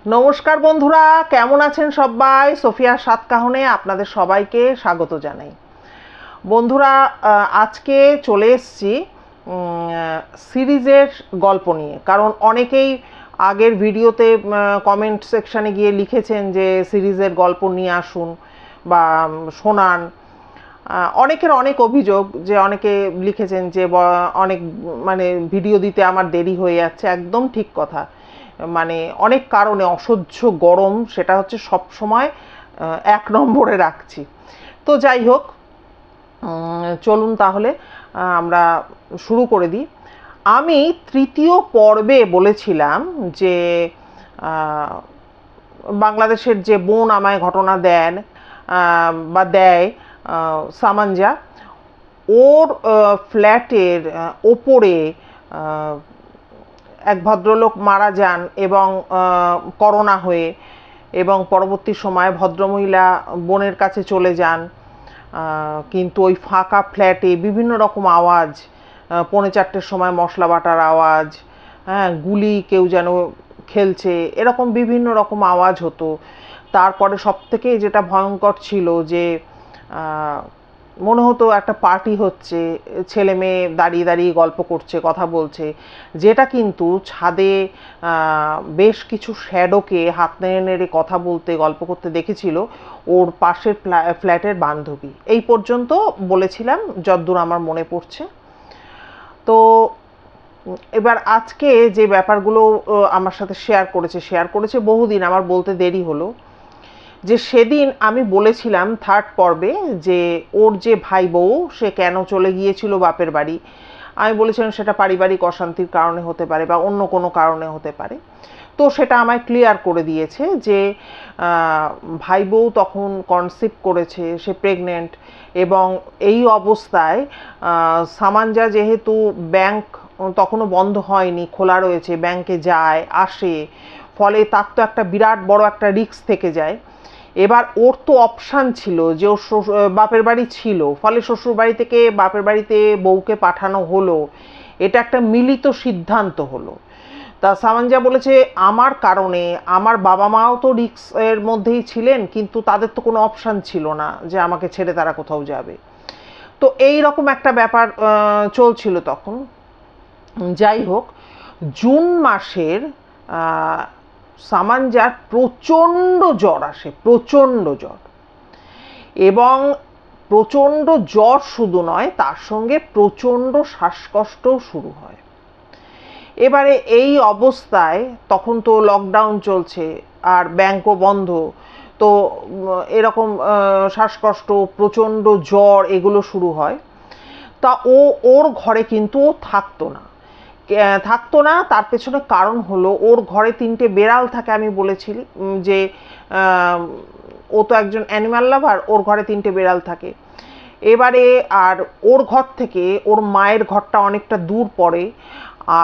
নমস্কার বন্ধুরা, কেমন আছেন সবাই? সোফিয়ার সাতকাহনে আপনাদের সবাইকে স্বাগত জানাই। বন্ধুরা, আজকে চলে এসেছি সিরিজের গল্প নিয়ে। কারণ অনেকেই আগের ভিডিওতে কমেন্ট সেকশানে গিয়ে লিখেছেন যে সিরিজের গল্প নিয়ে আসুন বা শোনান। অনেকের অনেক অভিযোগ যে অনেকে লিখেছেন যে অনেক ভিডিও দিতে আমার দেরি হয়ে যাচ্ছে। একদম ঠিক কথা। অনেক কারণে অসহ্য গরম, সেটা হচ্ছে সব সময় এক নম্বরে রাখছি। তো যাই হোক, চলুন তাহলে আমরা শুরু করে দিই। আমি তৃতীয় পর্বে বলেছিলাম যে বাংলাদেশের যে বোন আমায় ঘটনা দেন বা দেয়, সামাঞ্জা, ওর ফ্ল্যাটের ওপরে এক ভদ্রলোক মারা যান এবং করোনা হয়ে, এবং পরবর্তী সময়ে ভদ্রমহিলা বোনের কাছে চলে যান। কিন্তু ওই ফাঁকা ফ্ল্যাটে বিভিন্ন রকম আওয়াজ, 4:45 সময় মশলা বাটার আওয়াজ, হ্যাঁ, গুলি কেউ যেন খেলছে, এরকম বিভিন্ন রকম আওয়াজ হতো। তারপরে সবথেকে যেটা ভয়ঙ্কর ছিল যে মনে হতো একটা পার্টি হচ্ছে, ছেলে মেয়ে দাঁড়িয়ে দাঁড়িয়ে গল্প করছে, কথা বলছে, যেটা কিন্তু ছাদে বেশ কিছু শ্যাডোকে হাত নেড়ে নেড়ে কথা বলতে গল্প করতে দেখেছিল ওর পাশের ফ্ল্যাটের বান্ধবী। এই পর্যন্ত বলেছিলাম যতদূর আমার মনে পড়ছে। তো এবার আজকে যে ব্যাপারগুলো আমার সাথে শেয়ার করেছে বহুদিন, আমার বলতে দেরি হলো, যে সেদিন আমি বলেছিলাম থার্ড পর্বে যে ওর যে ভাই বউ সে কেন চলে গিয়েছিল বাপের বাড়ি। আমি বলেছিলাম সেটা পারিবারিক অশান্তির কারণে হতে পারে বা অন্য কোনো কারণে হতে পারে। তো সেটা আমায় ক্লিয়ার করে দিয়েছে যে ভাই বউ তখন কনসিভ করেছে, সে প্রেগনেন্ট, এবং এই অবস্থায় সামাঞ্জা যেহেতু ব্যাংক তখনও বন্ধ হয়নি, খোলা রয়েছে, ব্যাংকে যায় আসে, ফলে তার তো একটা বিরাট বড় একটা রিস্ক থেকে যায়। এবার ওর তো অপশান ছিল যে ওর বাপের বাড়ি ছিল, ফলে শ্বশুর বাড়ি থেকে বাপের বাড়িতে বউকে পাঠানো হলো, এটা একটা মিলিত সিদ্ধান্ত হলো। তা সামাঞ্জা বলেছে আমার কারণে, আমার বাবা মাও তো রিস্কের মধ্যেই ছিলেন, কিন্তু তাদের তো কোনো অপশান ছিল না যে আমাকে ছেড়ে তারা কোথাও যাবে। তো এই রকম একটা ব্যাপার চলছিল তখন। যাই হোক, জুন মাসের সামাঞ্জার প্রচণ্ড জ্বর আসে, প্রচণ্ড জ্বর, এবং প্রচণ্ড জ্বর শুধু নয়, তার সঙ্গে প্রচণ্ড শ্বাসকষ্টও শুরু হয়। এবারে এই অবস্থায় তখন তো লকডাউন চলছে আর ব্যাংকও বন্ধ, তো এরকম শ্বাসকষ্ট, প্রচণ্ড জ্বর এগুলো শুরু হয়। তা ওর ঘরে কিন্তু ও থাকতো না। তার পেছনে কারণ হলো ওর ঘরে 3টে বেড়াল থাকে। আমি বলেছি যে ও তো একজন অ্যানিম্যাল লাভার, ওর ঘরে 3টে বেড়াল থাকে। এবারে আর ওর ঘর থেকে ওর মায়ের ঘরটা অনেকটা দূর পড়ে,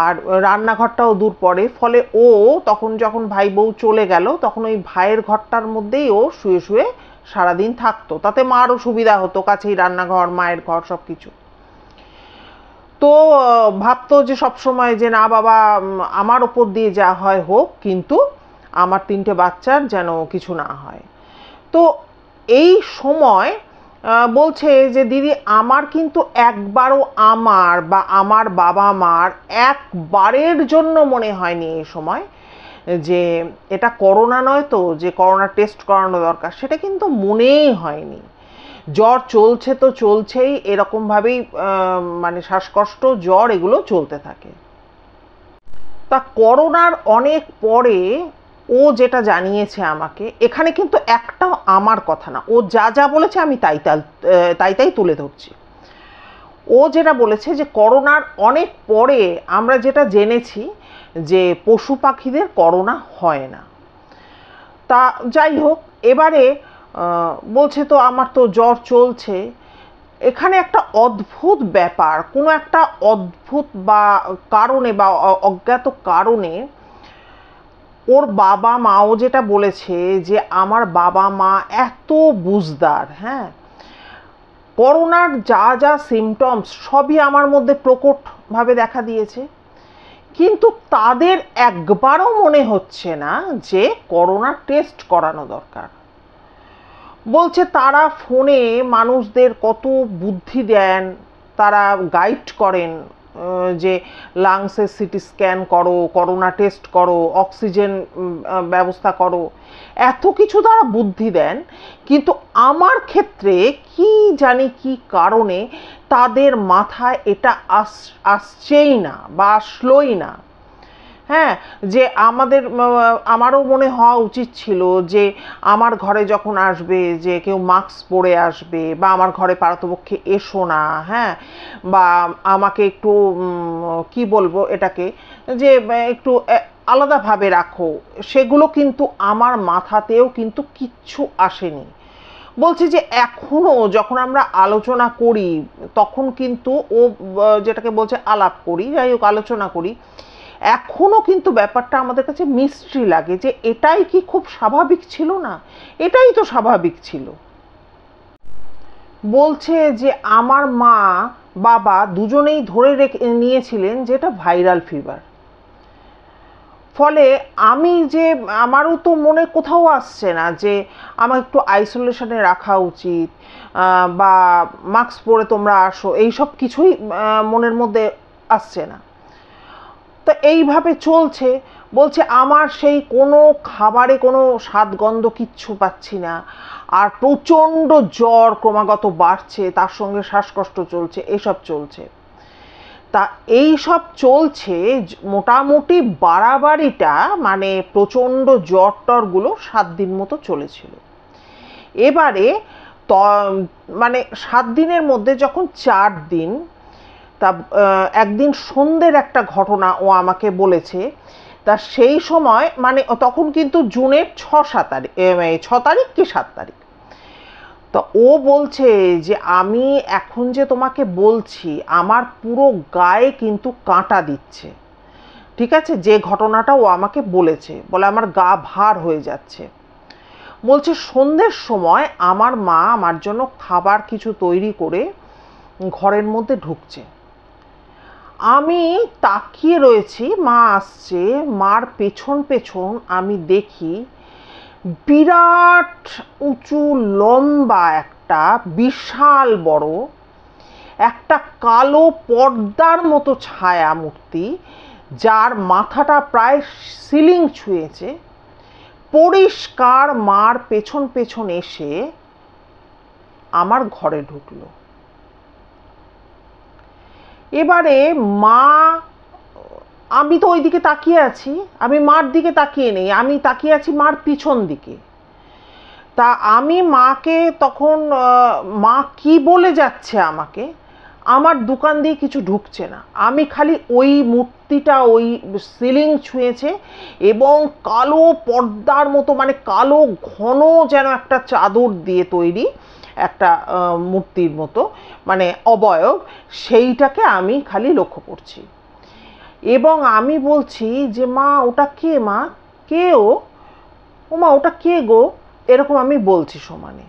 আর রান্নাঘরটাও দূর পড়ে, ফলে ও তখন যখন ভাই বউ চলে গেল তখন ওই ভাইয়ের ঘরটার মধ্যেই ও শুয়ে শুয়ে সারাদিন থাকতো। তাতে মারও সুবিধা হতো, কাছেই রান্নাঘর, মায়ের ঘর, সব কিছু। তো ভাবতো যে সবসময় যে না বাবা, আমার ওপর দিয়ে যা হয় হোক, কিন্তু আমার 3টে বাচ্চার যেন কিছু না হয়। তো এই সময় বলছে যে দিদি, আমার কিন্তু একবারও আমার বা আমার বাবা মার একবারের জন্য মনে হয়নি এই সময় যে এটা করোনা নয়, তো যে করোনা টেস্ট করানো দরকার, সেটা কিন্তু মনেই হয়নি। জ্বর চলছে তো চলছেই, এরকমভাবেই শ্বাসকষ্ট, জ্বর এগুলো চলতে থাকে। তা করোনার অনেক পরে ও যেটা জানিয়েছে আমাকে, এখানে কিন্তু একটাও আমার কথা না, ও যা যা বলেছে আমি তাই তুলে ধরছি। ও যেটা বলেছে যে করোনার অনেক পরে আমরা যেটা জেনেছি যে পশু পাখিদের করোনা হয় না। তা যাই হোক, এবারে বলছে তো আমার তো জ্বর চলছে। এখানে একটা অদ্ভুত ব্যাপার, কোনো একটা অদ্ভুত বা কারণে বা অজ্ঞাত কারণে ওর বাবা মাও যেটা বলেছে যে আমার বাবা মা এত বুঝদার, হ্যাঁ, করোনার যা যা সিমটমস সবই আমার মধ্যে প্রকটভাবে দেখা দিয়েছে, কিন্তু তাদের একবারও মনে হচ্ছে না যে করোনা টেস্ট করানো দরকার। বলছে তারা ফোনে মানুষদের কত বুদ্ধি দেন, তারা গাইড করেন যে লাংসের সিটি স্ক্যান করো, করোনা টেস্ট করো, অক্সিজেন ব্যবস্থা করো, এত কিছু তারা বুদ্ধি দেন। কিন্তু আমার ক্ষেত্রে কি জানি কি কারণে তাদের মাথায় এটা আসছেই না বা আসলোই না। হ্যাঁ, যে আমারও মনে হওয়া উচিত ছিল যে আমার ঘরে যখন আসবে যে কেউ মাস্ক পরে আসবে, বা আমার ঘরে পারতপক্ষে এসো না, হ্যাঁ, বা আমাকে একটু কি বলবো এটাকে, যে একটু আলাদাভাবে রাখো, সেগুলো কিন্তু আমার মাথাতেও কিন্তু কিচ্ছু আসেনি। বলছি যে এখনো যখন আমরা আলোচনা করি তখন কিন্তু ও যেটাকে বলছে আলাপ করি, যাই হোক আলোচনা করি, এখনো কিন্তু ব্যাপারটা আমাদের কাছে মিস্ট্রি লাগে যে এটাই কি খুব স্বাভাবিক ছিল না, এটাই তো স্বাভাবিক ছিল। বলছে যে আমার মা বাবা দুজনেই ধরে নিয়েছিলেন যেটা ভাইরাল ফিভার। ফলে আমারও তো মনে কোথাও আসছে না যে আমার একটু আইসোলেশনে রাখা উচিত, বা মাস্ক পরে তোমরা আসো, এইসব কিছুই মনের মধ্যে আসছে না। তো এইভাবে চলছে। বলছে আমার সেই কোনো খাবারে কোনো স্বাদ গন্ধ কিচ্ছু পাচ্ছি না, আর প্রচণ্ড জ্বর ক্রমাগত বাড়ছে, তার সঙ্গে শ্বাসকষ্ট চলছে, এসব চলছে। তা এই সব চলছে মোটামুটি বাড়াবাড়িটা, মানে প্রচণ্ড জ্বর টরগুলো 7 দিন মতো চলেছিল। এবারে মানে 7 দিনের মধ্যে যখন 4 দিন, তা একদিন সন্ধ্যের একটা ঘটনা ও আমাকে বলেছে। তা সেই সময় মানে তখন কিন্তু জুনের 6 তারিখ কি 7 তারিখ। তো ও বলছে যে আমি এখন যে তোমাকে বলছি আমার পুরো গায়ে কিন্তু কাঁটা দিচ্ছে। ঠিক আছে, যে ঘটনাটা ও আমাকে বলেছে, বলে আমার গা ভার হয়ে যাচ্ছে। বলছে সন্ধ্যের সময় আমার মা আমার জন্য খাবার কিছু তৈরি করে ঘরের মধ্যে ঢুকছে। আমি তাকিয়ে রয়েছি, মা আসছে, মার পেছন পেছন আমি দেখি বিরাট উঁচু লম্বা একটা বিশাল বড় একটা কালো পর্দার মতো ছায়া মূর্তি, যার মাথাটা প্রায় সিলিং ছুঁয়েছে, পরিষ্কার মার পেছন পেছন এসে আমার ঘরে ঢুকলো। এবারে মা, আমি তো ওই দিকে তাকিয়ে আছি, আমি মার দিকে তাকিয়ে নেই, আমি তাকিয়ে আছি মার পিছন দিকে। তা আমি মাকে তখন, মা কি বলে যাচ্ছে আমাকে, আমার দোকান দিয়ে কিছু ঢুকছে না, আমি খালি ওই মূর্তিটা ওই সিলিং ছুঁয়েছে এবং কালো পর্দার মতো, মানে কালো ঘন যেন একটা চাদর দিয়ে তৈরি একটা মূর্তির মতো, মানে অবয়ব, সেইটাকে আমি খালি লক্ষ্য করছি। এবং আমি বলছি যে মা ওটা কে, মা কে ও মা ওটা কে গো, এরকম আমি বলছি সমানে।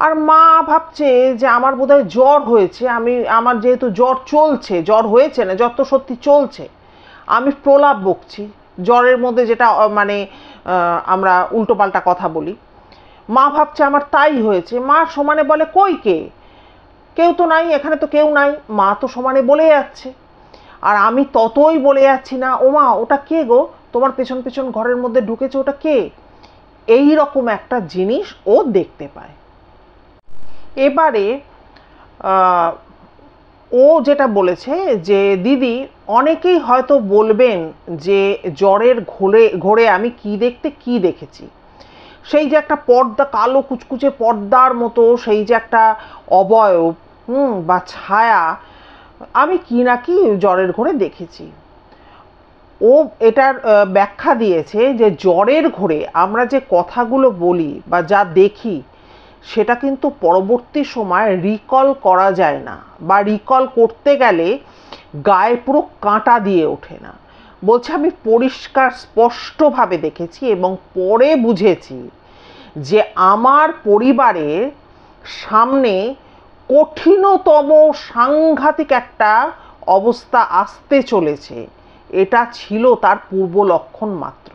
আর মা ভাবছে যে আমার বোধহয় জ্বর হয়েছে, আমার যেহেতু জ্বর চলছে, জ্বর হয়েছে না, জ্বর তো সত্যি চলছে, আমি প্রলাপ বকছি জ্বরের মধ্যে, যেটা মানে আমরা উল্টোপাল্টা কথা বলি। মা ভাবছে আমার তাই হয়েছে। মা সমানে বলে কই কে, কেউ তো নাই, এখানে তো কেউ নাই। মা তো সমানে বলে যাচ্ছে, আর আমি ততই বলে যাচ্ছি না ও মা ওটা কে গো, তোমার পেছন পেছন ঘরের মধ্যে ঢুকেছে, ওটা কে। এই রকম একটা জিনিস ও দেখতে পায়। এবারে ও যেটা বলেছে যে দিদি, অনেকেই হয়তো বলবেন যে জ্বরের ঘোরে আমি কি দেখেছি, সেই যে একটা পর্দা, কালো কুচকুচে পর্দার মতো সেই যে একটা অবয়ব বা ছায়া, আমি কি নাকি জ্বরের ঘোরে দেখেছি। ও এটার ব্যাখ্যা দিয়েছে যে জ্বরের ঘোরে আমরা যে কথাগুলো বলি বা যা দেখি সেটা কিন্তু পরবর্তী সময় রিকল করা যায় না, বা রিকল করতে গেলে গায়ে পুরো কাঁটা দিয়ে ওঠে না। বলছে আমি পরিষ্কার স্পষ্টভাবে দেখেছি এবং পরে বুঝেছি যে আমার পরিবারের সামনে কঠিনতম সাংঘাতিক একটা অবস্থা আসতে চলেছে, এটা ছিল তার পূর্ব লক্ষণ মাত্র।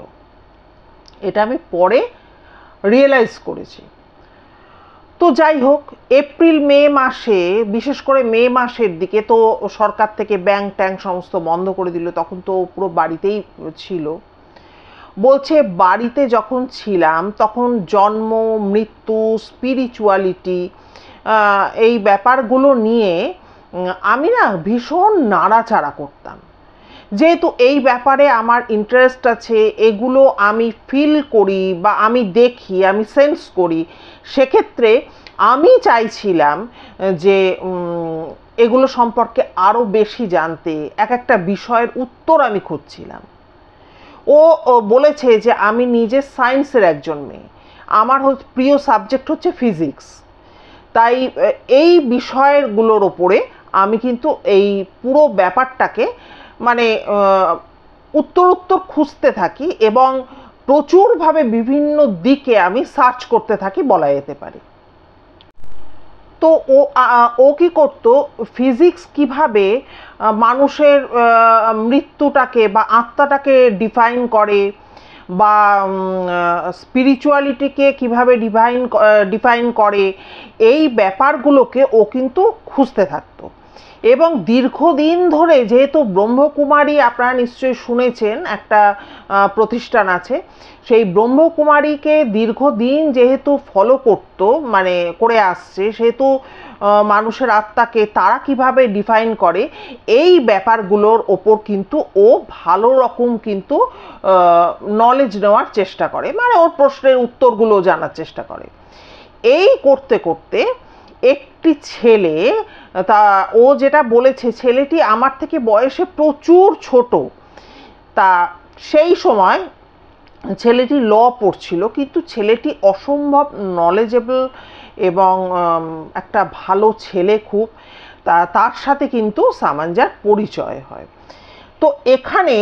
এটা আমি পরে রিয়েলাইজ করেছি। তো যাই হোক, এপ্রিল মে মাসে, বিশেষ করে মে মাসের দিকে তো সরকার থেকে ব্যাংক ট্যাঙ্ক সমস্ত বন্ধ করে দিল, তখন তো পুরো বাড়িতেই ছিল। বলছে বাড়িতে যখন ছিলাম তখন জন্ম মৃত্যু স্পিরিচুয়ালিটি এই ব্যাপারগুলো নিয়ে আমি না ভীষণ নাড়াচাড়া করতাম। যেহেতু এই ব্যাপারে আমার ইন্টারেস্ট আছে, এগুলো আমি ফিল করি বা আমি দেখি, আমি সেন্স করি, সেক্ষেত্রে আমি চাইছিলাম যে এগুলো সম্পর্কে আরও বেশি জানতে, এক একটা বিষয়ের উত্তর আমি খুঁজছিলাম। ও বলেছে যে আমি নিজে সায়েন্সের একজন মেয়ে, আমার প্রিয় সাবজেক্ট হচ্ছে ফিজিক্স, তাই এই বিষয়গুলোর ওপরে আমি কিন্তু এই পুরো ব্যাপারটাকে মানে উত্তর খুঁজতে থাকি এবং প্রচুরভাবে বিভিন্ন দিকে আমি সার্চ করতে থাকি বলা যেতে পারে। তো ও কি করতো, ফিজিক্স কিভাবে মানুষের মৃত্যুটাকে বা আত্মাটাকে ডিফাইন করে বা স্পিরিচুয়ালিটিকে কিভাবে ডিফাইন করে, এই ব্যাপারগুলোকে ও কিন্তু খুঁজতে থাকতো। এবং দীর্ঘদিন ধরে, যেহেতু ব্রহ্মকুমারী আপনারা নিশ্চয়ই শুনেছেন একটা প্রতিষ্ঠান আছে, সেই ব্রহ্মকুমারীকে দীর্ঘদিন যেহেতু ফলো করতো মানে করে আসছে, সেহেতু মানুষের আত্মাকে তারা কিভাবে ডিফাইন করে এই ব্যাপারগুলোর ওপর কিন্তু ও ভালো রকম কিন্তু নলেজ নেওয়ার চেষ্টা করে, মানে ওর প্রশ্নের উত্তরগুলো জানার চেষ্টা করে। এই করতে করতে একটি ছেলে, তা ও যেটা বলেছে, ছেলেটি আমার থেকে বয়সে প্রচুর ছোট, তা সেই সময় ছেলেটি ল পড়ছিল, কিন্তু ছেলেটি অসম্ভব নলেজেবল এবং একটা ভালো ছেলে খুব, তার সাথে কিন্তু সামাঞ্জার পরিচয় হয়। তো এখানে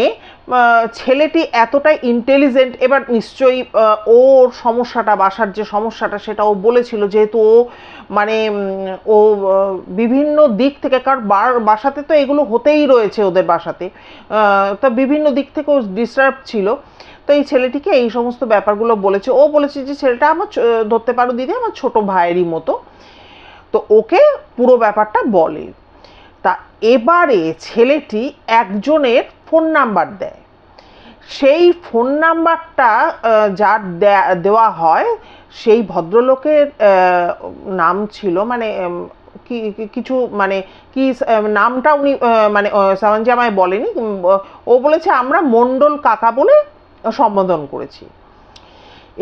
ছেলেটি এতটাই ইন্টেলিজেন্ট, এবার নিশ্চয়ই ওর সমস্যাটা, বাসার যে সমস্যাটা সেটা ও বলেছিল, যেহেতু ও মানে ও বিভিন্ন দিক থেকে, কারণ বাসাতে তো এগুলো হতেই রয়েছে ওদের বাসাতে, তা বিভিন্ন দিক থেকে ও ডিস্টার্ব ছিল। তো এই ছেলেটিকে এই সমস্ত ব্যাপারগুলো বলেছে। ও বলেছে যে ছেলেটা আমার, ধরতে পারো দিদি, আমার ছোট ভাইয়েরই মতো। তো ওকে পুরো ব্যাপারটা বলে। তা এবারে ছেলেটি একজনের ফোন নাম্বার দেয়। সেই ফোন নাম্বারটা যার দেওয়া হয়, সেই ভদ্রলোকের নাম ছিল মানে কি কিছু মানে কি নামটা উনি মানে সামাঞ্জি আমায় বলেনি, ও বলেছে আমরা মণ্ডল কাকা বলে সম্বোধন করেছি,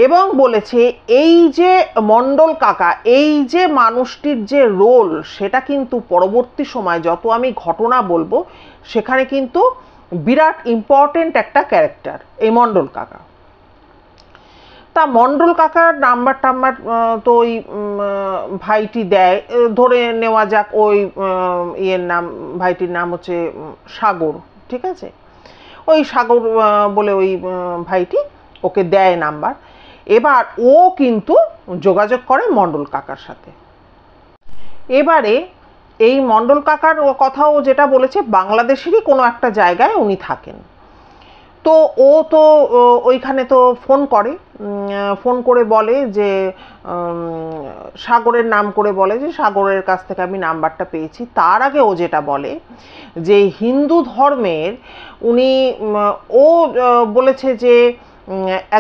এবং বলেছে এই যে মণ্ডল কাকা, এই যে মানুষটির যে রোল, সেটা কিন্তু পরবর্তী সময় যত আমি ঘটনা বলবো সেখানে কিন্তু বিরাট ইম্পর্টেন্ট একটা ক্যারেক্টার এই মণ্ডল কাকা। তা মণ্ডল কাকার নাম্বার টাম্বার তো ওই ভাইটি দেয়, ধরে নেওয়া যাক ওই ইয়ের নাম, ভাইটির নাম হচ্ছে সাগর, ঠিক আছে, ওই সাগর বলে ওই ভাইটি ওকে দেয় নাম্বার। এবার ও কিন্তু যোগাযোগ করে মণ্ডল কাকার সাথে। এবারে এই মণ্ডল কাকার কথাও যেটা বলেছে, বাংলাদেশেরই কোনো একটা জায়গায় উনি থাকেন। তো ও তো ওইখানে তো ফোন করে, ফোন করে বলে যে সাগরের নাম করে বলে যে সাগরের কাছ থেকে আমি নাম্বারটা পেয়েছি। তার আগে ও যেটা বলে যে হিন্দু ধর্মের উনি, ও বলেছে যে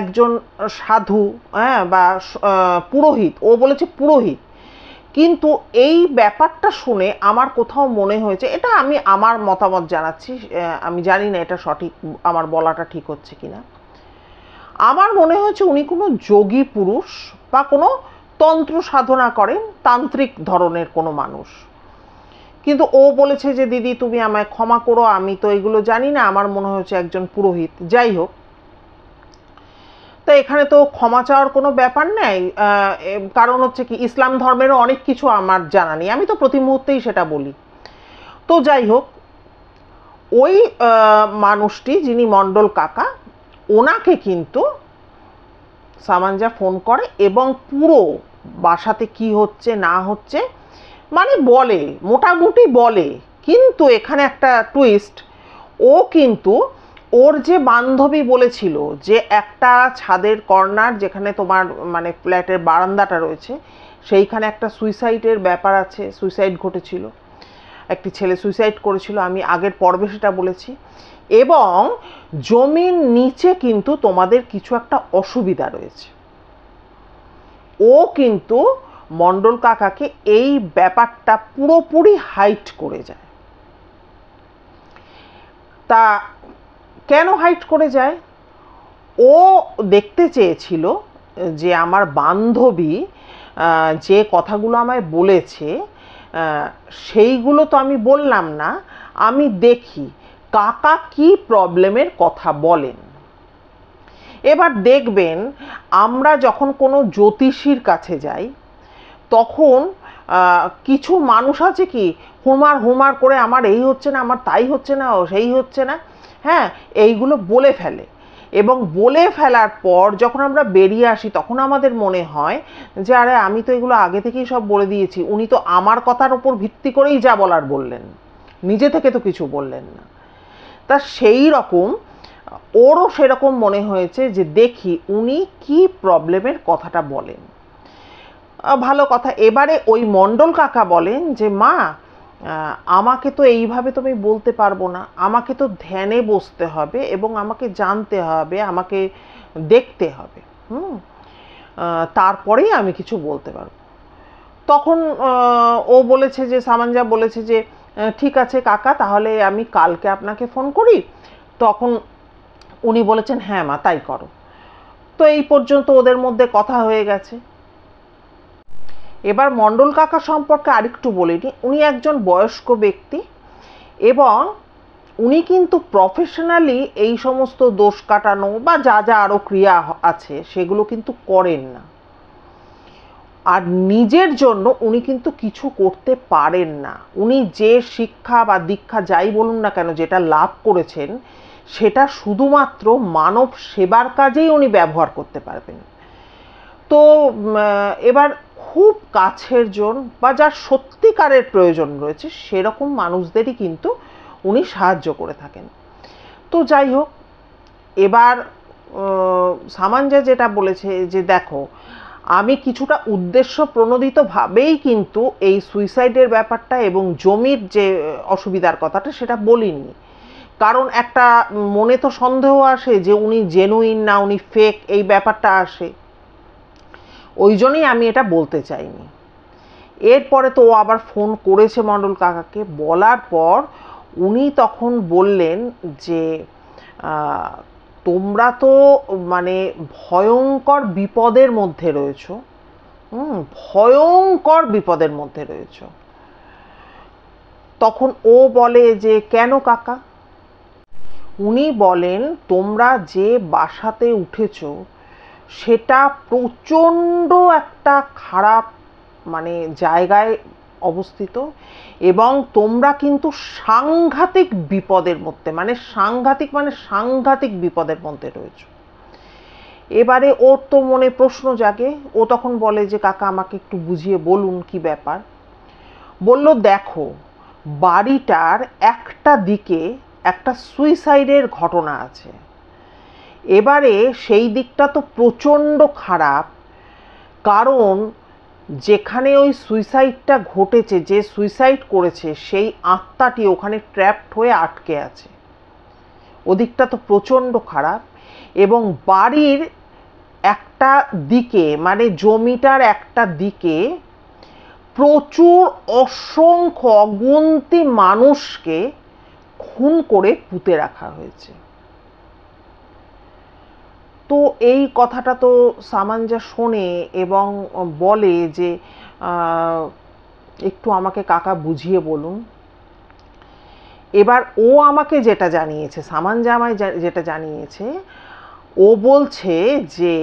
একজন সাধু, হ্যাঁ, বা পুরোহিত, ও বলেছে পুরোহিত। কিন্তু এই ব্যাপারটা শুনে আমার কোথাও মনে হয়েছে, এটা আমি আমার মতামত জানাচ্ছি, আমি জানি না এটা সঠিক, আমার বলাটা ঠিক হচ্ছে কিনা, আমার মনে হয়েছে উনি কোনো যোগী পুরুষ বা কোনো তন্ত্র সাধনা করেন, তান্ত্রিক ধরনের কোনো মানুষ। কিন্তু ও বলেছে যে দিদি তুমি আমায় ক্ষমা করো, আমি তো এগুলো জানি না, আমার মনে হয়েছে একজন পুরোহিত। যাই হোক, তো এখানে তো ক্ষমা চাওয়ার কোনো ব্যাপার নেই, কারণ হচ্ছে কি ইসলাম ধর্মেরও অনেক কিছু আমার জানা নেই, আমি তো প্রতি মুহূর্তেই সেটা বলি। তো যাই হোক, ওই মানুষটি যিনি মণ্ডল কাকা, ওনাকে কিন্তু সামাঞ্জা ফোন করে এবং পুরো বাসাতে কি হচ্ছে না হচ্ছে মানে বলে, মোটামুটি বলে। কিন্তু এখানে একটা টুইস্ট, ও কিন্তু ওর যে বান্ধবী বলেছিল যে একটা ছাদের কর্নার যেখানে তোমার মানে ফ্ল্যাটের বারান্দাটা রয়েছে সেইখানে একটা সুইসাইডের ব্যাপার আছে, সুইসাইড ঘটেছিল, একটি ছেলে সুইসাইড করেছিল, আমি আগের পর্বে সেটা বলেছি। এবং জমির নিচে কিন্তু তোমাদের কিছু একটা অসুবিধা রয়েছে। ও কিন্তু মণ্ডল কাকাকে এই ব্যাপারটা পুরোপুরি হাইড করে যায়। তা কেন হাইড করে যায়? ও দেখতে চেয়েছিল যে আমার বান্ধবী যে কথাগুলো আমায় বলেছে সেইগুলো তো আমি বললাম না, আমি দেখি কাকা কি প্রবলেমের কথা বলেন। এবার দেখবেন আমরা যখন কোনো জ্যোতিষীর কাছে যাই তখন কিছু মানুষ আছে কি হুমার হুমার করে আমার এই হচ্ছে না, আমার তাই হচ্ছে না, সেই হচ্ছে না, হ্যাঁ, এইগুলো বলে ফেলে। এবং বলে ফেলার পর যখন আমরা বেরিয়ে আসি তখন আমাদের মনে হয় যে আরে আমি তো এগুলো আগে থেকেই সব বলে দিয়েছি, উনি তো আমার কথার উপর ভিত্তি করেই যা বলার বললেন, নিজে থেকে তো কিছু বললেন না। তা সেই রকম ওরও সেরকম মনে হয়েছে যে দেখি উনি কি প্রবলেমের কথাটা বলেন। ভালো কথা। এবারে ওই মণ্ডল কাকা বলেন যে মা আমাকে তো এইভাবে তুমি বলতে পারবো না, আমাকে তো ধ্যানে বসতে হবে এবং আমাকে জানতে হবে, আমাকে দেখতে হবে, তারপরেই আমি কিছু বলতে পারবো। তখন ও বলেছে যে সামাঞ্জা বলেছে যে ঠিক আছে কাকা, তাহলে আমি কালকে আপনাকে ফোন করি। তখন উনি বলেছেন হ্যাঁ মা তাই করো। তো এই পর্যন্ত ওদের মধ্যে কথা হয়ে গেছে। এবার মণ্ডল কাকা সম্পর্কে আরেকটু বলিনি। উনি একজন বয়স্ক ব্যক্তি এবং উনি কিন্তু প্রফেশনালি এই সমস্ত দোষ কাটানো বা যা যা আরও ক্রিয়া আছে সেগুলো কিন্তু করেন না। আর নিজের জন্য উনি কিন্তু কিছু করতে পারেন না। উনি যে শিক্ষা বা দীক্ষা যাই বলুন না কেন যেটা লাভ করেছেন সেটা শুধুমাত্র মানব সেবার কাজেই উনি ব্যবহার করতে পারবেন। তো এবার খুব কাছের জন বা যার সত্যিকারের প্রয়োজন রয়েছে সেরকম মানুষদেরই কিন্তু উনি সাহায্য করে থাকেন। তো যাই হোক, এবার সামাঞ্জা যেটা বলেছে যে দেখো আমি কিছুটা উদ্দেশ্য প্রণোদিতভাবেই কিন্তু এই সুইসাইডের ব্যাপারটা এবং জমির যে অসুবিধার কথাটা সেটা বলিনি, কারণ একটা মনে তো সন্দেহ আসে যে উনি জেনুইন না উনি ফেক, এই ব্যাপারটা আসে, ওই জন্যই আমি এটা বলতে চাইনি। এরপরে তো ও আবার ফোন করেছে মণ্ডল কাকাকে, বলার পর উনি তখন বললেন যে তোমরা তো মানে ভয়ঙ্কর বিপদের মধ্যে রয়েছো, ভয়ঙ্কর বিপদের মধ্যে রয়েছো। তখন ও বলে যে কেন কাকা? উনি বলেন তোমরা যে বাসাতে উঠেছো সেটা প্রচণ্ড একটা খারাপ মানে জায়গায় অবস্থিত এবং তোমরা কিন্তু সাংঘাতিক বিপদের মধ্যে মানে সাংঘাতিক বিপদের মধ্যে রয়েছে। এবারে ওর তো মনে প্রশ্ন জাগে, ও তখন বলে যে কাকা আমাকে একটু বুঝিয়ে বলুন কি ব্যাপার। বলল দেখো বাড়িটার একটা দিকে একটা সুইসাইডের ঘটনা আছে, এবারে সেই দিকটা তো প্রচণ্ড খারাপ, কারণ যেখানে ওই সুইসাইডটা ঘটেছে, যে সুইসাইড করেছে সেই আত্মাটি ওখানে ট্র্যাপড হয়ে আটকে আছে, ওদিকটা তো প্রচণ্ড খারাপ। এবং বাড়ির একটা দিকে মানে জমিটার একটা দিকে প্রচুর অসংখ্য অগুন্তি মানুষকে খুন করে পুঁতে রাখা হয়েছে। তো এই কথাটা তো সামাঞ্জা শোনে এবং বলে যে একটু আমাকে কাকা বুঝিয়ে বলুন। এবার ও আমাকে যেটা জানিয়েছে, সামাঞ্জা আমায় যেটা জানিয়েছে, ও বলছে যে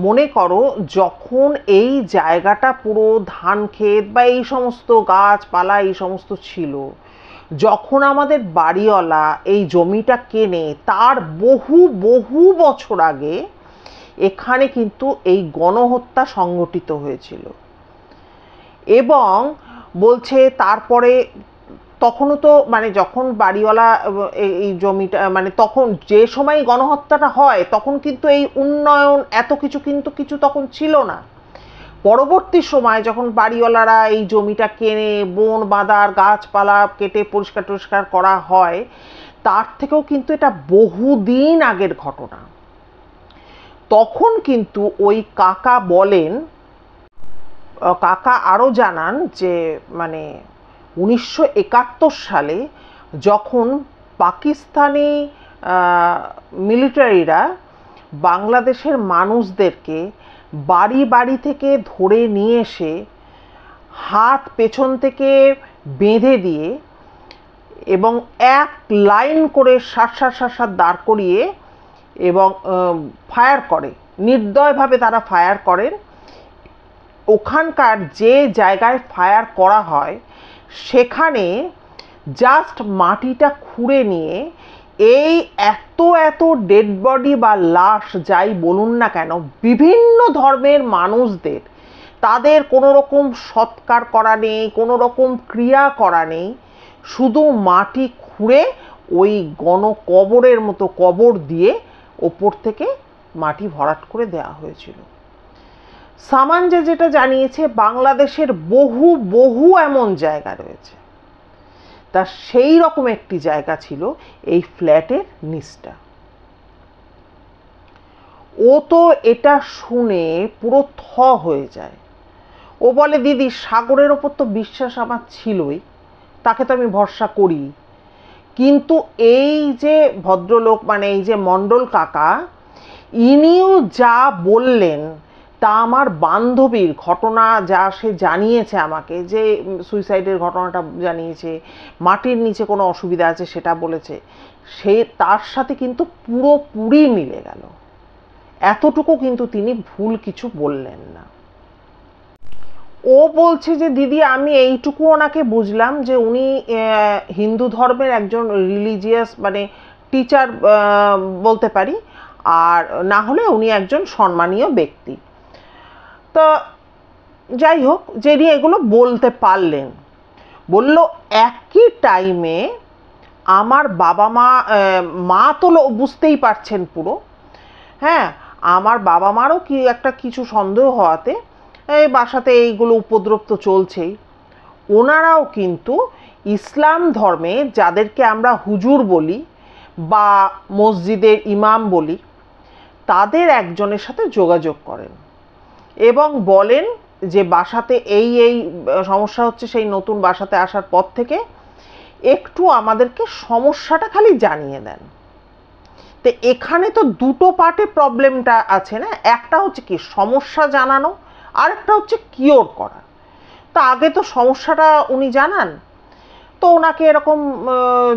মনে করো যখন এই জায়গাটা পুরো ধান ক্ষেত বা এই সমস্ত গাছপালা এই সমস্ত ছিল, যখন আমাদের বাড়িওয়ালা এই জমিটা কেনে তার বহু বহু বছর আগে এখানে কিন্তু এই গণহত্যা সংঘটিত হয়েছিল। এবং বলছে তারপরে তখনও তো মানে যখন বাড়িওয়ালা এই জমিটা মানে তখন যে সময় গণহত্যাটা হয় তখন কিন্তু এই উন্নয়ন এত কিছু তখন ছিল না। পরবর্তী সময় যখন বাড়িওয়ালারা এই জমিটা কেনে, বন বাঁধার গাছপালা কেটে পরিষ্কার করা হয়, তার থেকেও কিন্তু এটা বহুদিন আগের ঘটনা। তখন কিন্তু ওই কাকা বলেন, কাকা আরও জানান যে মানে 1971 সালে যখন পাকিস্তানি মিলিটারিরা বাংলাদেশের মানুষদেরকে বাড়ি বাড়ি থেকে ধরে নিয়ে এসে হাত পেছন থেকে বেঁধে দিয়ে এবং এক লাইন করে সাত দাঁড় করিয়ে এবং ফায়ার করে, নির্দয়ভাবে তারা ফায়ার করেন। ওখানকার যে জায়গায় ফায়ার করা হয় সেখানে জাস্ট মাটিটা খুঁড়ে নিয়ে এই এত ডেড বডি বা লাশ যাই বলুন না কেন, বিভিন্ন ধর্মের মানুষদের তাদের কোনো রকম সৎকার করা নেই, কোনো রকম ক্রিয়া করা নেই, শুধু মাটি খুঁড়ে ওই গণকবরের মতো কবর দিয়ে ওপর থেকে মাটি ভরাট করে দেওয়া হয়েছিল। সামাঞ্জে যেটা জানিয়েছে বাংলাদেশের বহু এমন জায়গা রয়েছে, তা সেই রকম একটি জায়গা ছিল এই ফ্ল্যাটের নিচটা। ও তো এটা শুনে পুরো থ হয়ে যায়। ও বলে, দিদি সাগরের ওপর তো বিশ্বাস আমার ছিলই, তাকে তো আমি ভরসা করি, কিন্তু এই যে ভদ্রলোক মানে এই যে মণ্ডল কাকা, ইনিও যা বললেন তা আমার বান্ধবীর ঘটনা যা সে জানিয়েছে আমাকে, যে সুইসাইডের ঘটনাটা জানিয়েছে, মাটির নিচে কোনো অসুবিধা আছে সেটা বলেছে, সে তার সাথে কিন্তু পুরোপুরি মিলে গেল। এতটুকু কিন্তু তিনি ভুল কিছু বললেন না। ও বলছে যে দিদি আমি এইটুকু ওনাকে বুঝলাম যে উনি হিন্দু ধর্মের একজন রিলিজিয়াস মানে টিচার বলতে পারি, আর না হলে উনি একজন সম্মানীয় ব্যক্তি। তো যাই হোক, যিনি এগুলো বলতে পারলেন, বলল একই টাইমে আমার বাবা মা তো বুঝতেই পারছেন পুরো, হ্যাঁ, আমার বাবা মারও কিছু সন্দেহ হওয়াতে এই বাসাতে এইগুলো উপদ্রব তো চলছেই। ওনারাও কিন্তু ইসলাম ধর্মে যাদেরকে আমরা হুজুর বলি বা মসজিদের ইমাম বলি, তাদের একজনের সাথে যোগাযোগ করেন এবং বলেন যে বাসাতে এই সমস্যা হচ্ছে, সেই নতুন বাসাতে আসার পর থেকে একটু আমাদেরকে সমস্যাটা খালি জানিয়ে দেন। তো এখানে তো দুটো পার্টে প্রবলেমটা আছে না, একটা হচ্ছে কি সমস্যা জানানো, আর একটা হচ্ছে কিওর করা। তা আগে তো সমস্যাটা উনি জানান, তো ওনাকে এরকম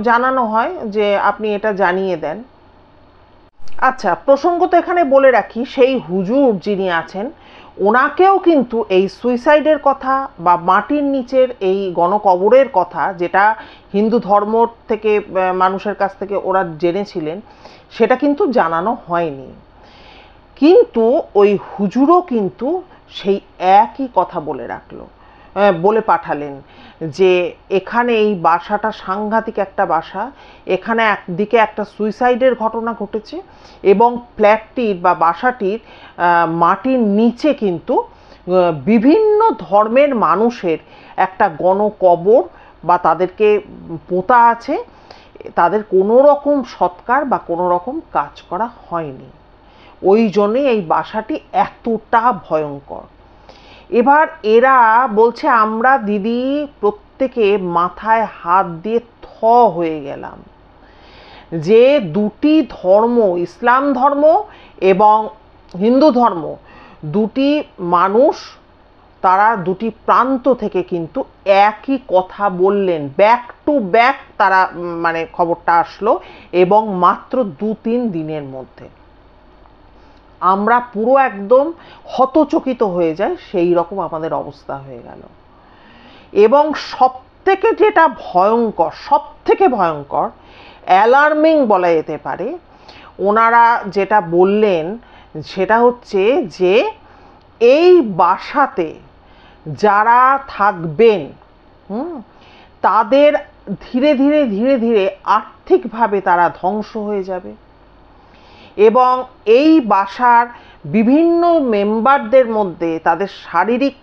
জানানো হয় যে আপনি এটা জানিয়ে দেন। আচ্ছা, প্রসঙ্গত এখানে বলে রাখি, সেই হুজুর যিনি আছেন ওনাকেও কিন্তু এই সুইসাইডের কথা বা মাটির নিচের এই গণকবরের কথা, যেটা হিন্দু ধর্ম থেকে মানুষের কাছ থেকে ওরা জেনেছিলেন, সেটা কিন্তু জানানো হয়নি। কিন্তু ওই হুজুরও কিন্তু সেই একই কথা বলে পাঠালেন যে এখানে এই বাসাটা সাংঘাতিক একটা বাসা, এখানে একদিকে একটা সুইসাইডের ঘটনা ঘটেছে এবং ফ্ল্যাটটির বা বাসাটির মাটির নিচে কিন্তু বিভিন্ন ধর্মের মানুষের একটা গণকবর বা তাদেরকে পোতা আছে, তাদের কোনো রকম সৎকার বা কোনো রকম কাজ করা হয়নি। ওই জন্যই এই বাসাটি এতটা ভয়ঙ্কর। এবার এরা বলছে আমরা দিদি প্রত্যেকে মাথায় হাত দিয়ে থ হয়ে গেলাম যে দুটি ধর্ম, ইসলাম ধর্ম এবং হিন্দু ধর্ম, দুটি মানুষ, তারা দুটি প্রান্ত থেকে কিন্তু একই কথা বললেন, ব্যাক টু ব্যাক তারা মানে খবরটা আসলো এবং মাত্র 2-3 দিনের মধ্যে। আমরা পুরো একদম হতচকিত হয়ে যাই, সেই রকম আমাদের অবস্থা হয়ে গেল। এবং সবথেকে যেটা ভয়ঙ্কর, সবথেকে ভয়ঙ্কর, অ্যালার্মিং বলা যেতে পারে, ওনারা যেটা বললেন সেটা হচ্ছে যে এই বাসাতে যারা থাকবেন তাদের ধীরে ধীরে ধীরে ধীরে আর্থিকভাবে তারা ধ্বংস হয়ে যাবে এবং এই বাসার বিভিন্ন মেম্বারদের মধ্যে তাদের শারীরিক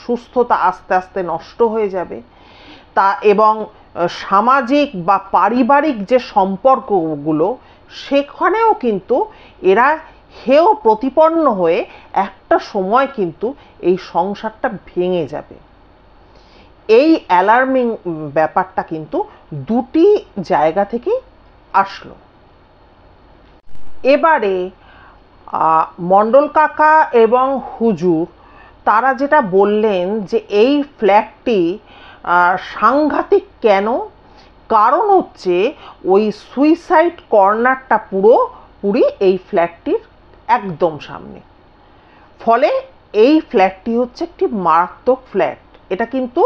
সুস্থতা আস্তে আস্তে নষ্ট হয়ে যাবে তা এবং সামাজিক বা পারিবারিক যে সম্পর্কগুলো সেখানেও কিন্তু এরা হেয় প্রতিপন্ন হয়ে একটা সময় কিন্তু এই সংসারটা ভেঙে যাবে। এই অ্যালার্মিং ব্যাপারটা কিন্তু দুটি জায়গা থেকেই আসলো। এবারে মণ্ডল কাকা এবং হুজুর তারা যেটা বললেন যে এই ফ্ল্যাটটি সাংঘাতিক কেন, কারণ হচ্ছে ওই সুইসাইড কর্নারটা পুরোপুরি এই ফ্ল্যাটটির একদম সামনে, ফলে এই ফ্ল্যাটটি হচ্ছে একটি মারাত্মক ফ্ল্যাট। এটা কিন্তু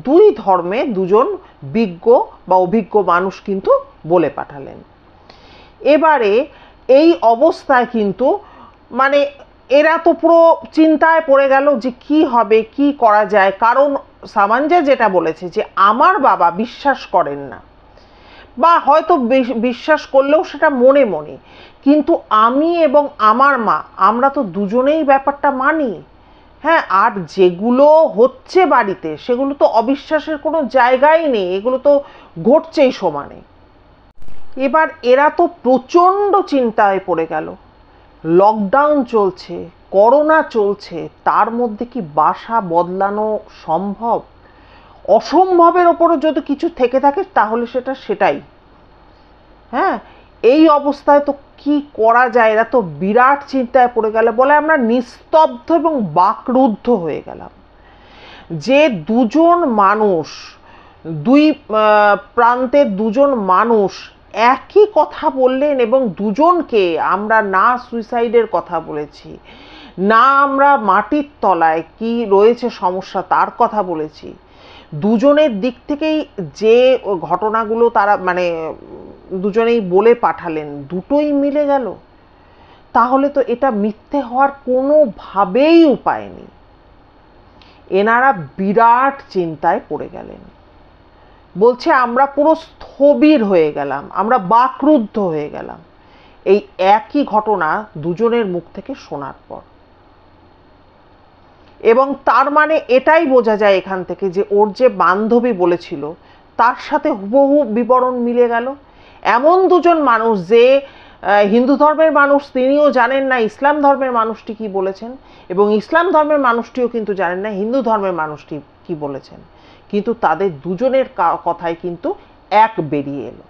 দুই ধর্মে দুজন বিজ্ঞ বা অভিজ্ঞ মানুষ কিন্তু বলে পাঠালেন। এবারে এই অবস্থায় কিন্তু মানে এরা তো পুরো চিন্তায় পড়ে গেল যে কি হবে, কি করা যায়। কারণ সামাঞ্জা যেটা বলেছে যে আমার বাবা বিশ্বাস করেন না, বা হয়তো বিশ্বাস করলেও সেটা মনে মনে, কিন্তু আমি এবং আমার মা আমরা তো দুজনেই ব্যাপারটা মানি। হ্যাঁ, আর যেগুলো হচ্ছে বাড়িতে সেগুলো তো অবিশ্বাসের কোনো জায়গাই নেই, এগুলো তো ঘটছেই সমানে। এবার এরা তো প্রচণ্ড চিন্তায় পড়ে গেল। লকডাউন চলছে, করোনা চলছে, তার মধ্যে কি বাসা বদলানো সম্ভব? অসম্ভবের ওপরও যদি কিছু থেকে থাকে তাহলে সেটাই। হ্যাঁ, এই অবস্থায় তো কি করা যায়, এরা তো বিরাট চিন্তায় পড়ে গেল। বলে আমরা নিস্তব্ধ এবং বাকরুদ্ধ হয়ে গেলাম যে দুজন মানুষ, দুই প্রান্তের দুজন মানুষ একই কথা বললেন এবং দুজনকে আমরা না সুইসাইডের কথা বলেছি, না আমরা মাটির তলায় কি রয়েছে সমস্যা তার কথা বলেছি। দুজনের দিক থেকেই যে ঘটনাগুলো তারা মানে দুজনেই বলে পাঠালেন দুটোই মিলে গেল, তাহলে তো এটা মিথ্যে হওয়ার কোনোভাবেই উপায় নেই। এনারা বিরাট চিন্তায় পড়ে গেলেন। বলছে আমরা পুরো স্থবির হয়ে গেলাম, আমরা বাকরুদ্ধ হয়ে গেলাম এই একই ঘটনা দুজনের মুখ থেকে শোনার পর। এবং তার মানে এটাই বোঝা যায় এখান থেকে যে ওর যে বান্ধবী বলেছিল তার সাথে হুবহু বিবরণ মিলে গেল। এমন দুজন মানুষ, যে হিন্দু ধর্মের মানুষ তিনিও জানেন না ইসলাম ধর্মের মানুষটি কি বলেছেন, এবং ইসলাম ধর্মের মানুষটিও কিন্তু জানেন না হিন্দু ধর্মের মানুষটি কি বলেছেন, কিন্তু তাদের দুজনের কথাই কিন্তু এক বেরিয়ে এলো।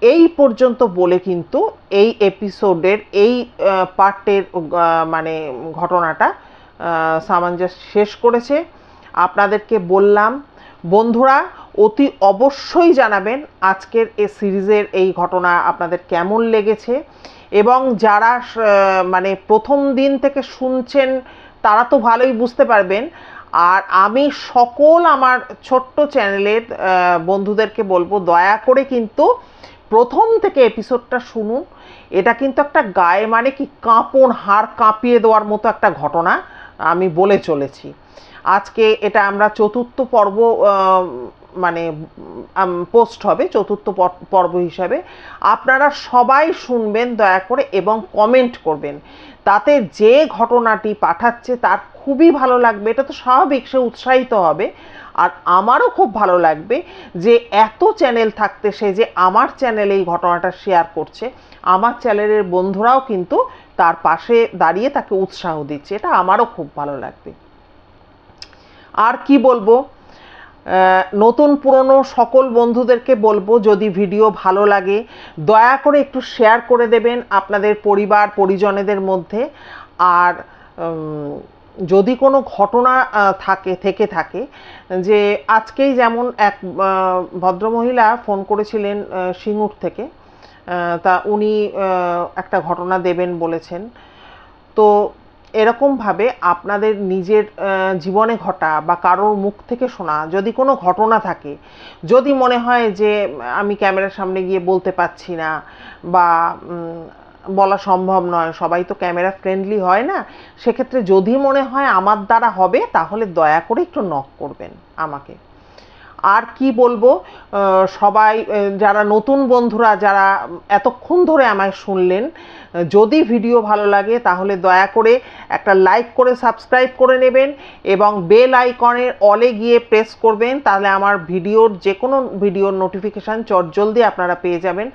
এই পর্যন্ত বলে কিন্তু এই এপিসোডের এই পার্টের মানে ঘটনাটা সামঞ্জস শেষ করেছে। আপনাদেরকে বললাম বন্ধুরা অতি অবশ্যই জানাবেন আজকের এই সিরিজের এই ঘটনা আপনাদের কেমন লেগেছে, এবং যারা মানে প্রথম দিন থেকে শুনছেন তারা তো ভালোই বুঝতে পারবেন। আর আমি সকল আমার ছোট্ট চ্যানেলের বন্ধুদেরকে বলবো দয়া করে কিন্তু প্রথম থেকে এপিসোডটা শুনুন। এটা কিন্তু একটা গায়ে মানে কি কাঁপন, হাড় কাঁপিয়ে দেওয়ার মতো একটা ঘটনা আমি বলে চলেছি। আজকে এটা আমরা চতুর্থ পর্ব মানে পোস্ট হবে চতুর্থ পর্ব হিসাবে। আপনারা সবাই শুনবেন দয়া করে এবং কমেন্ট করবেন, তাতে যে ঘটনাটি পাঠাচ্ছে তার খুবই ভালো লাগবে, এটা তো স্বাভাবিক, সে উৎসাহিত হবে। আর আমারও খুব ভালো লাগবে যে এত চ্যানেল থাকতে সে যে আমার চ্যানেলে এই ঘটনাটা শেয়ার করছে, আমার চ্যানেলের বন্ধুরাও কিন্তু তার পাশে দাঁড়িয়ে তাকে উৎসাহ দিচ্ছে, এটা আমারও খুব ভালো লাগবে। আর কি বলবো, নতুন পুরনো সকল বন্ধুদেরকে বলবো যদি ভিডিও ভালো লাগে দয়া করে একটু শেয়ার করে দেবেন আপনাদের পরিবার পরিজনেদের মধ্যে। আর যদি কোনো ঘটনা থেকে থাকে, যে আজকেই যেমন এক ভদ্রমহিলা ফোন করেছিলেন সিঙ্গুর থেকে, তা উনি একটা ঘটনা দেবেন বলেছেন। তো এরকমভাবে আপনাদের নিজের জীবনে ঘটা বা কারোর মুখ থেকে শোনা যদি কোনো ঘটনা থাকে, যদি মনে হয় যে আমি ক্যামেরার সামনে গিয়ে বলতে পারছি না বা বলা সম্ভব নয়, সবাই তো ক্যামেরা ফ্রেন্ডলি হয় না, সেক্ষেত্রে যদি মনে হয় আমার দ্বারা হবে তাহলে দয়া করে একটু নক করবেন আমাকে। আর কি বলবো, সবাই যারা নতুন বন্ধুরা যারা এতক্ষণ ধরে আমায় শুনলেন, যদি ভিডিও ভালো লাগে তাহলে দয়া করে একটা লাইক করে সাবস্ক্রাইব করে নেবেন এবং বেল আইকনের অলে গিয়ে প্রেস করবেন, তাহলে আমার ভিডিওর যে কোনো ভিডিওর নোটিফিকেশান চটজলদি আপনারা পেয়ে যাবেন।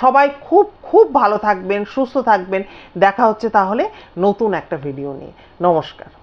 সবাই খুব খুব ভালো থাকবেন, সুস্থ থাকবেন। দেখা হচ্ছে তাহলে নতুন একটা ভিডিও নিয়ে। নমস্কার।